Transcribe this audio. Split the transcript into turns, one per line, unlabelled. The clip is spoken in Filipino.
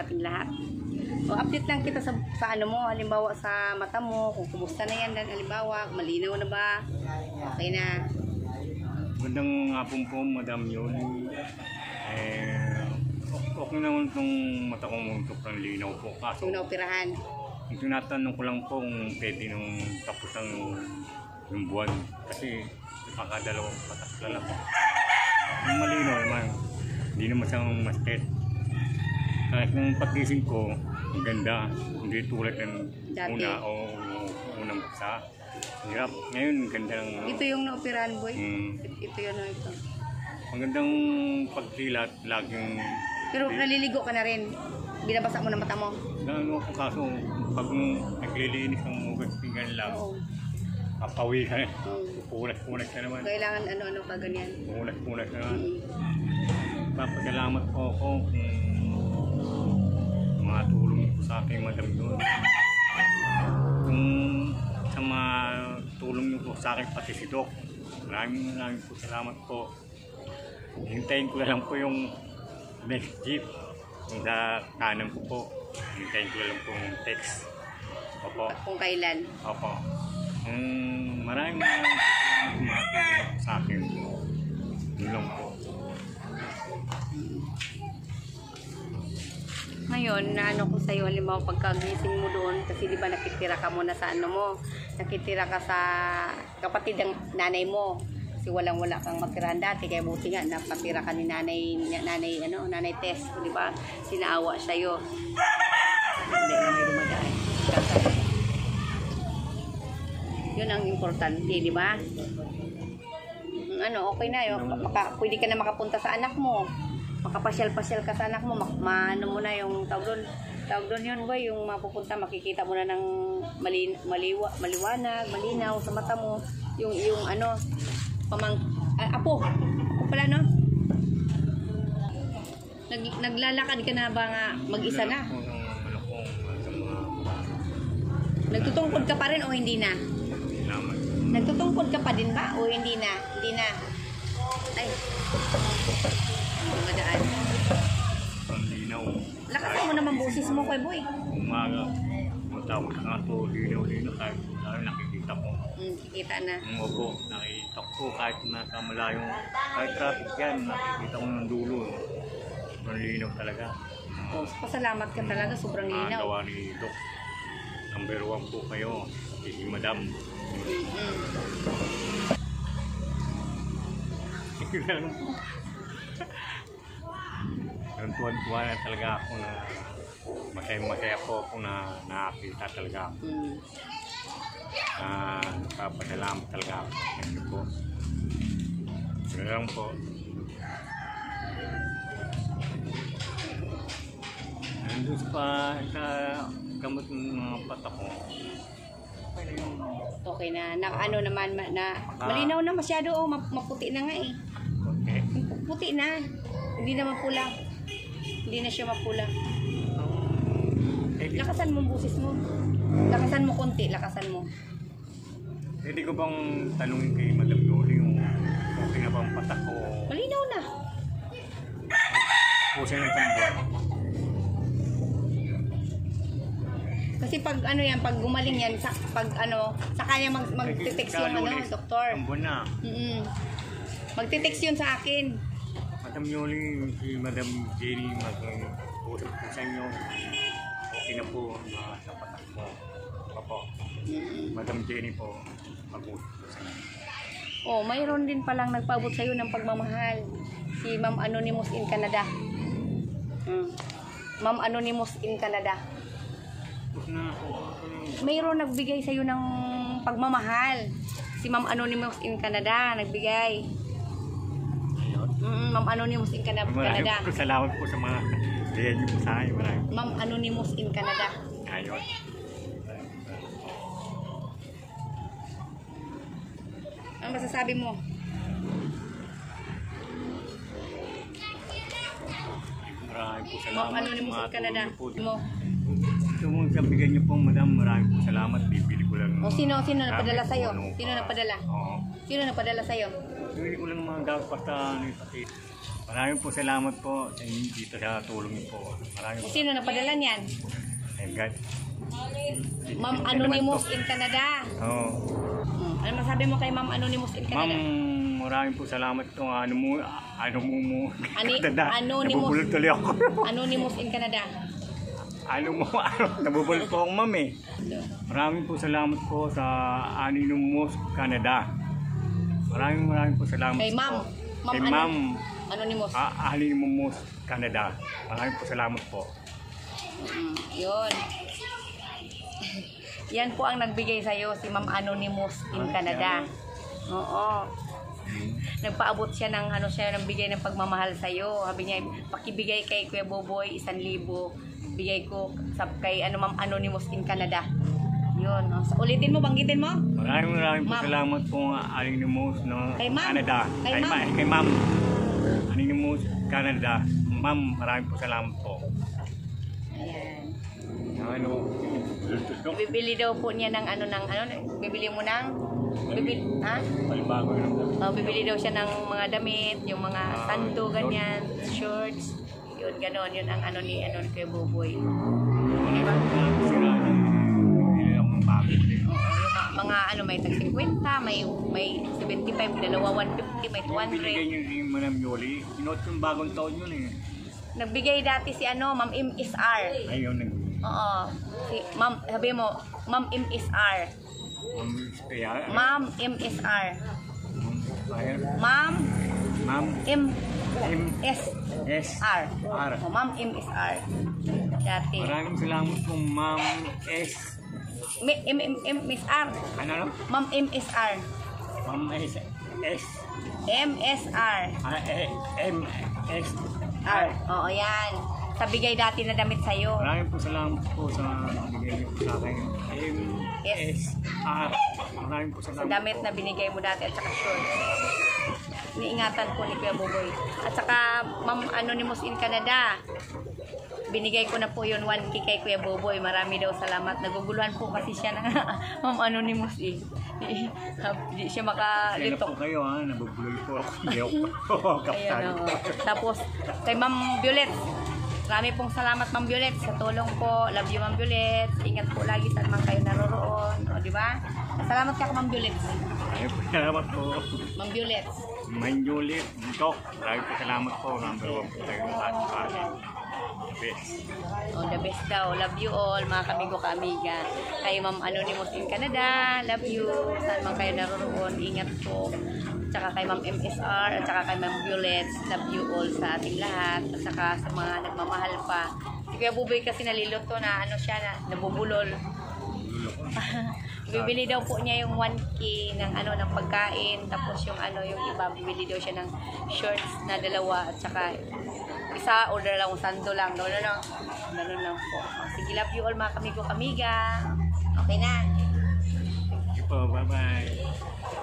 ating lahat. O update lang kita sa ano mo, halimbawa sa mata mo, kung kumusta na yan, dan halimbawa, malinaw na ba? Okay na.
Magandang hapon po, Madam Yoli. Okay naman itong mata kong muntok ng linaw po. Kaso,
Yung naoperahan.
yung tinatanong ko lang po kung pwede nung tapos yung buwan. Kasi nakakadalawang patak na lang. Yung malinaw naman, hindi naman siyang masket. Kahit nung pagkising ko, ang ganda. Hindi tulad ng
Dati.
una o unang baksa. Hirap. Ngayon, ganda ng...
Ito yung naoperahan, boy.
Mm.
Ito yun, ito.
Magandang pagkilat, laging...
Pero naliligo ka na rin. Binabasa mo na mata mo.
Ano ko kaso, pag naglilinis ng ugat, tingnan lang,
Oo.
kapawi ka na.
Mm.
Punas-punas ka naman.
Kailangan ano-ano ka ganyan.
Punas-punas ka naman.
Mm.
Papasalamat po ako kung mga tulong po sa akin, Madam Yun. Kung sa mga tulong niyo po sa akin, pati si Doc. Maraming po salamat po. Hintayin ko na lang po yung next jeep. Yung sa kanan ko po. Hintayin ko na lang po yung text. Opo.
Kung kailan.
Opo. Maraming salamat mga tulong sa akin. Yun lang po.
Ngayon, naano ko sa'yo, halimbawa pagkagising mo doon, kasi di ba nakitira ka muna sa ano mo, nakitira ka sa kapatid ng nanay mo, kasi wala kang matirahan dati, kaya buti nga, napatira ka ni nanay Tess, di ba, sinaawa sa'yo. Hindi na may dumadaan. Yun ang importante, di ba? Ano, okay na yun, pwede ka na makapunta sa anak mo. Makapasyal-pasyal ka sa anak mo, maano mo na yung tawag doon yun boy, yung mapupunta, makikita mo na ng maliwanag, malinaw sa mata mo, yung ano, apo pala no? Naglalakad ka na ba nga mag-isa na? Nagtutungkod ka pa rin o hindi na? Nagtutungkod ka pa din ba o hindi na? Hindi na. Ay. Madaan.
Ang linaw.
Lakasan mo naman boses mo kay boy.
Umaga. Matapos nga ito, linaw-linaw. Kahit nakikita ko.
Kikita na.
Opo, nakikita ko kahit nasa malayong, kahit traffic yan, nakikita ko ng dulo. Ang linaw talaga.
Oh, pasalamat ka talaga, sobrang linaw.
Gawa ni Doc. Number 1 po kayo. Si Madam. Tuwan-tuwa na talaga ako na masaya po ako na nakakita talaga ako. Nagpapasalamat talaga ako. Thank you po. Ganun lang po. Nandun sa gamot ng mga pata ko.
Okay na. Ano naman na malinaw na masyado oh, maputi na nga eh.
Okay.
Puti na. Hindi na mapula. Hindi na siya mapula. Lakasan mo ang busis mo. Lakasan mo konti, lakasan mo.
Pwede ko bang tanungin kay Madam Yoli yung okay na bang patak ko?
Malinaw na.
Pusin ng tambuan.
Kasi pag ano yan, pag gumaling yan, pag ano, sa kanya magte-text yung ano, doktor.
Tambuan na.
Magte-text yun sa akin.
Madam Yoli, si Madam Jenny, mag-usap po sa inyo. Okay na po sa patak mo. Opo. Madam Jenny po, mag-usap po sa inyo.
Oh, mayroon din palang nagpaabot sa'yo ng pagmamahal. Si Ma'am Anonymous in Canada. Ma'am Anonymous in Canada. Mayroon nagbigay sa'yo ng pagmamahal. Si Ma'am Anonymous in Canada, nagbigay. Ma'am Anonymous in Canada.
Maraming salamat po sa mga diyan niyo po sa akin.
Ma'am Anonymous in Canada.
Ayun.
Ano masasabi mo?
Maraming po salamat.
Ma'am Anonymous in Canada. Mo.
Ito mong sabigan niyo po, Madam, maraming po salamat. Bibili ko lang.
O sino napadala sa'yo? Sino napadala?
Oo.
Sino napadala sa'yo?
Hindi ko lang mga gawin basta pati. Maraming po salamat po sa inyo dito sa tulong niyo po. Maraming po.
Sino napadala niyan?
Thank God.
Ma'am Anonymous in Canada.
Oo.
Ano masabi mo kay Ma'am Anonymous in
Ma'am,
Canada?
maraming po salamat po. Ano mo
Anonymous.
Nabubulol tuloy ako.
Anonymous in Canada.
Nabubulol po akong ma'am eh. Maraming po salamat po sa Anonymous Canada. Maraming po salamat
Kay Ma'am.
po. Kay Ma'am
Anonymous.
Anonymous Canada. Maraming po salamat po.
Yun. Yan po ang nagbigay sa'yo, si Ma'am Anonymous in Canada. Oo. Nagpaabot siya ng ng bigay ng pagmamahal sa'yo. Sabi niya, pakibigay kay Kuya Boboy 1,000. Bigay ko kay Ma'am Anonymous in Canada. Yun. So, ulitin mo, banggitin mo.
Maraming po
Ma'am.
salamat po Anonymous no
Kay Ma'am.
Canada.
Kay Ma'am.
Kay Ma'am. Anonymous Canada. Ma'am, maraming po salamat po.
Ayan.
Bibili
Bibili daw po niya ng bibili mo ng
Palibago yun.
bibili daw siya ng mga damit, yung mga sando, ganyan, shorts. Yun, ganon. Yun ang ni kay Boboy. Diba?
Sila ang bago din.
Oo, yung mga may tag 50, may 75, dalawa 150, may
Binigay
200.
niyo si Manam Yoli. Inot yung bagong taon yun eh.
Nagbigay dati si Ma'am MSR.
Ayun.
Oo. Si Ma'am, sabi mo, Ma'am MSR.
Kaya,
Ma'am MSR.
Ma'am
Ma'am MSR.
S.R.
O, Ma'am MSR. Dati.
Maraming salamat po Ma'am S.
MSR.
Ano?
Ma'am MSR.
Ma'am S. S.
MSR.
M. S.
R. Oo, yan. Sa bigay dati na damit sa'yo.
Maraming po salamat po sa bigay niyo po sa akin. M. S. R. Maraming po
Sa
salamat
damit
po.
na binigay mo dati at saka shorts. Iniingatan po ni Kuya Boboy. At saka Ma'am Anonymous in Canada. Binigay ko na po yun 1K kay Kuya Boboy. Marami daw salamat. Naguguluhan po kasi siya ng Ma'am Anonymous eh. Hindi siya
Kaya na po
makalito.
kayo ha. Nabubulol po ako. Hindi ako kapatid.
Ayan, oo. Tapos kay Ma'am Violet. Marami pong salamat Ma'am Violet sa tulong po. Love you Ma'am Violet. Ingat po lagi saan man kayo naroroon. O, di ba? Salamat ka Ma'am Violet.
Salamat po.
Ma'am Violet.
Manjulit. Dok. Maraming po salamat po. Number 1 po tayo. Best.
Oh, the best daw. Love you all, mga kamigo ka-amiga. Kay Ma'am Anonymous in Canada, love you. Saan man kayo naroroon, ingat po. Tsaka kay Ma'am MSR, at saka kay Ma'am Violet, love you all sa ating lahat. At saka sa mga nagmamahal pa. Si Kuya Buboy kasi naliluto na, nabubulol. Bibili daw po niya yung 1K ng ng pagkain, tapos yung yung iba bibili daw siya ng shorts na dalawa at saka isa order lang sando lang. Ganun lang po. Sige, love you all mga kamigo kamiga. Okay na.
Thank you po. Bye-bye.